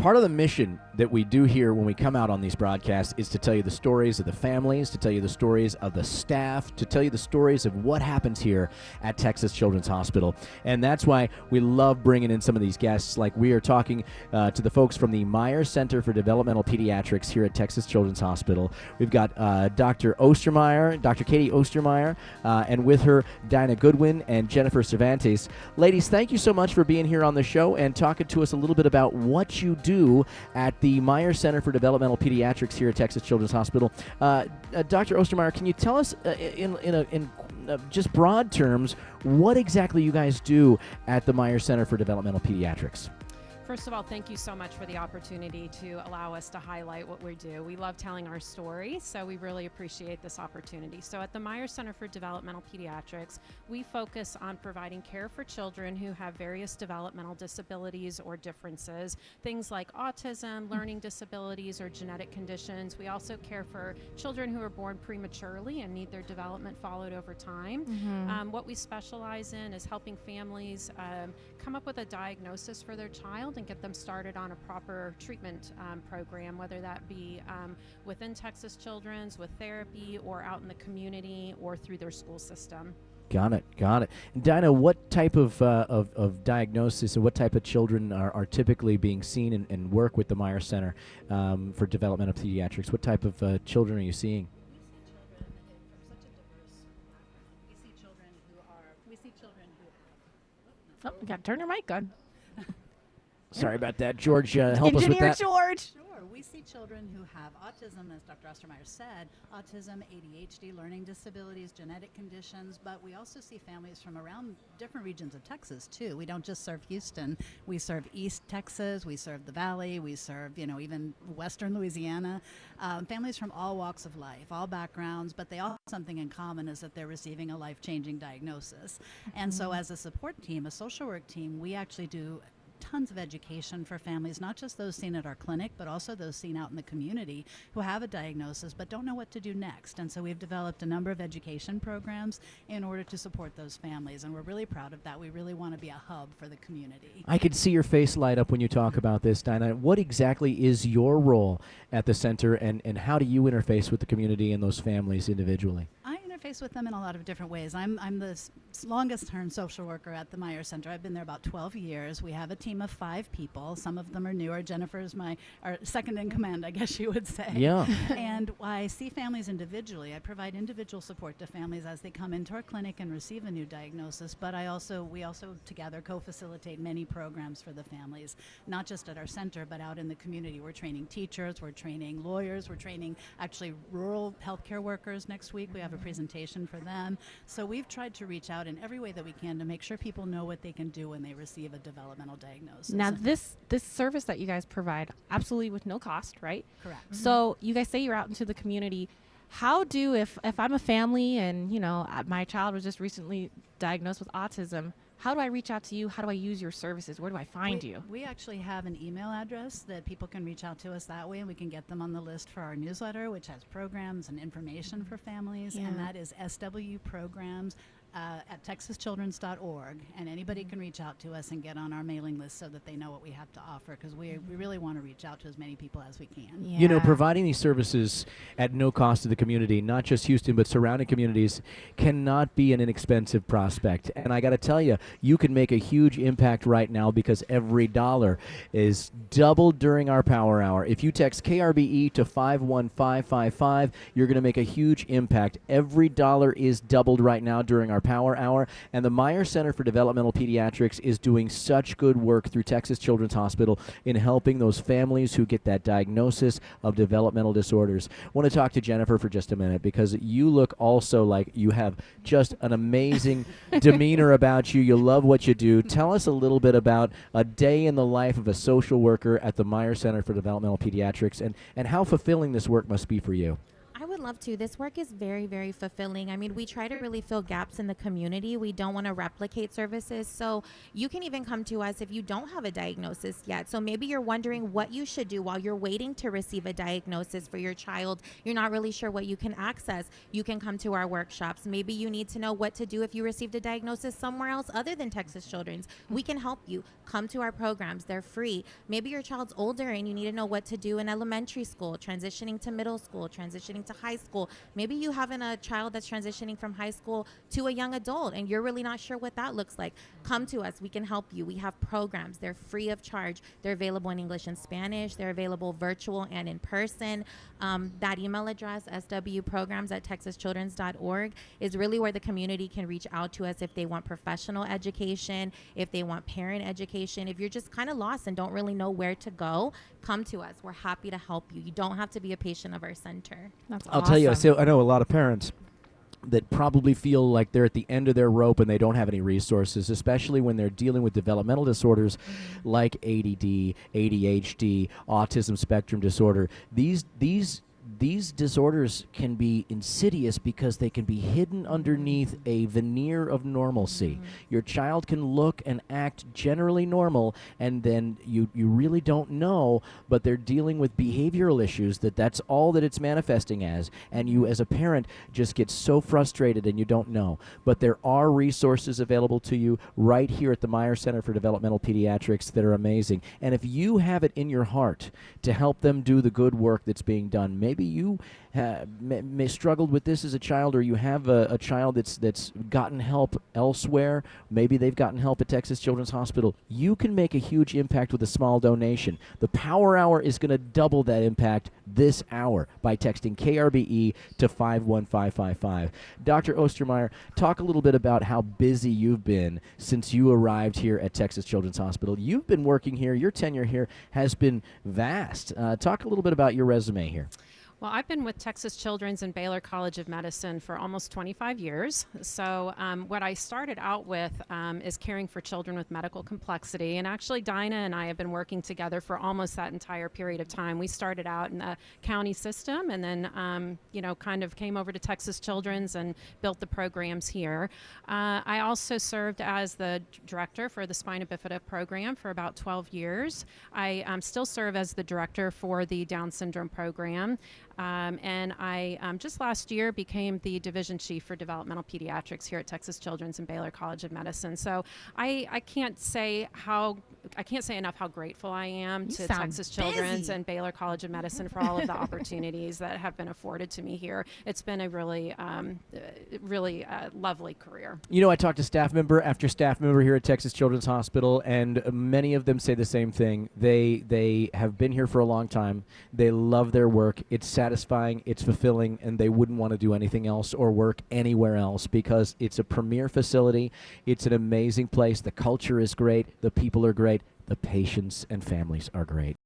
Part of the mission that we do here when we come out on these broadcasts is to tell you the stories of the families, to tell you the stories of the staff, to tell you the stories of what happens here at Texas Children's Hospital. And that's why we love bringing in some of these guests. Like we are talking to the folks from the Meyer Center for Developmental Pediatrics here at Texas Children's Hospital. We've got Dr. Ostermeyer, Dr. Katie Ostermeyer, and with her, Dinah Goodwin and Jennifer Cervantes. Ladies, thank you so much for being here on the show and talking to us a little bit about what you do at the Meyer Center for Developmental Pediatrics here at Texas Children's Hospital. Dr. Ostermeyer, can you tell us in just broad terms what exactly you guys do at the Meyer Center for Developmental Pediatrics? First of all, thank you so much for the opportunity to allow us to highlight what we do. We love telling our story, so we really appreciate this opportunity. So at the Meyer Center for Developmental Pediatrics, we focus on providing care for children who have various developmental disabilities or differences, things like autism, learning disabilities, or genetic conditions. We also care for children who are born prematurely and need their development followed over time. What we specialize in is helping families come up with a diagnosis for their child and get them started on a proper treatment program, whether that be within Texas Children's, with therapy, or out in the community, or through their school system. Got it. And Dinah, what type of diagnosis and what type of children are typically being seen and work with the Meyer Center for Developmental Pediatrics? What type of children are you seeing? Oh, you got to turn your mic on. Sorry about that. George, help us with that. George. Sure. We see children who have autism, as Dr. Ostermeyer said, autism, ADHD, learning disabilities, genetic conditions, but we also see families from around different regions of Texas, too. We don't just serve Houston. We serve East Texas. We serve the Valley. We serve, even Western Louisiana. Families from all walks of life, all backgrounds, but they all have something in common is that they're receiving a life-changing diagnosis. And so as a support team, a social work team, we actually do tons of education for families, not just those seen at our clinic, but also those seen out in the community who have a diagnosis but don't know what to do next. And so we've developed a number of education programs in order to support those families, and we're really proud of that. We really want to be a hub for the community. I can see your face light up when you talk about this, Dinah. What exactly is your role at the center, and how do you interface with the community and those families individually? I interface with them in a lot of different ways. I'm the longest term social worker at the Meyer Center. I've been there about 12 years. We have a team of 5 people. Some of them are newer. Jennifer's our second in command, I guess you would say. Yeah. And I see families individually. I provide individual support to families as they come into our clinic and receive a new diagnosis, but we also together co-facilitate many programs for the families, not just at our center, but out in the community. We're training teachers, we're training lawyers, we're training actually rural healthcare workers next week. We have a presentation for them. So we've tried to reach out in every way that we can to make sure people know what they can do when they receive a developmental diagnosis. Now, this service that you guys provide, absolutely with no cost, right? Correct. So you guys say you're out into the community. How do, if I'm a family and, my child was just recently diagnosed with autism, how do I reach out to you? How do I use your services? Where do I find you? We actually have an email address that people can reach out to us that way, and we can get them on the list for our newsletter, which has programs and information for families, and that is swprograms at texaschildrens.org, and anybody can reach out to us and get on our mailing list so that they know what we have to offer, because we really want to reach out to as many people as we can. Yeah. Providing these services at no cost to the community, not just Houston, but surrounding communities, cannot be an inexpensive prospect. And I got to tell you, you can make a huge impact right now because every dollar is doubled during our Power Hour. If you text KRBE to 51555, you're going to make a huge impact. Every dollar is doubled right now during our Power Hour, and the Meyer Center for Developmental Pediatrics is doing such good work through Texas Children's Hospital in helping those families who get that diagnosis of developmental disorders. I want to talk to Jennifer for just a minute because you look also like you have just an amazing demeanor about you. You love what you do. Tell us a little bit about a day in the life of a social worker at the Meyer Center for Developmental Pediatrics and how fulfilling this work must be for you. I would love to. This work is very, very fulfilling. I mean, we try to really fill gaps in the community. We don't want to replicate services. So you can even come to us if you don't have a diagnosis yet. So maybe you're wondering what you should do while you're waiting to receive a diagnosis for your child. You're not really sure what you can access. You can come to our workshops. Maybe you need to know what to do if you received a diagnosis somewhere else other than Texas Children's. We can help you. Come to our programs. They're free. Maybe your child's older and you need to know what to do in elementary school, transitioning to middle school, transitioning to high school. Maybe you have a child that's transitioning from high school to a young adult and you're really not sure what that looks like. Come to us. We can help you. We have programs. They're free of charge. They're available in English and Spanish. They're available virtual and in person. That email address, swprograms@texaschildrens.org, is really where the community can reach out to us if they want professional education, if they want parent education. If you're just kind of lost and don't really know where to go, come to us. We're happy to help you. You don't have to be a patient of our center. That's I'll tell you, awesome. I know a lot of parents that probably feel like they're at the end of their rope and they don't have any resources, especially when they're dealing with developmental disorders like ADD, ADHD, autism spectrum disorder. These disorders can be insidious because they can be hidden underneath a veneer of normalcy. Your child can look and act generally normal, and then you really don't know, but they're dealing with behavioral issues that's all that it's manifesting as, and you as a parent just get so frustrated and you don't know. But there are resources available to you right here at the Meyer Center for Developmental Pediatrics that are amazing. And if you have it in your heart to help them do the good work that's being done, maybe you may struggled with this as a child, or you have a child that's gotten help elsewhere. Maybe they've gotten help at Texas Children's Hospital. You can make a huge impact with a small donation. The Power Hour is going to double that impact this hour by texting KRBE to 51555. Dr. Ostermeyer, talk a little bit about how busy you've been since you arrived here at Texas Children's Hospital. You've been working here. Your tenure here has been vast. Talk a little bit about your resume here. Well, I've been with Texas Children's and Baylor College of Medicine for almost 25 years. So what I started out with is caring for children with medical complexity. And actually, Dinah and I have been working together for almost that entire period of time. We started out in the county system and then, kind of came over to Texas Children's and built the programs here. I also served as the director for the Spina Bifida program for about 12 years. I still serve as the director for the Down syndrome program. And I just last year became the division chief for developmental pediatrics here at Texas Children's and Baylor College of Medicine. So I can't say enough how grateful I am to Texas Children's and Baylor College of Medicine for all of the opportunities that have been afforded to me here. It's been a really lovely career. You know, I talked to staff member after staff member here at Texas Children's Hospital, and many of them say the same thing. They have been here for a long time. They love their work. It's satisfying, it's fulfilling, and they wouldn't want to do anything else or work anywhere else because it's a premier facility. It's an amazing place. The culture is great. The people are great. The patients and families are great.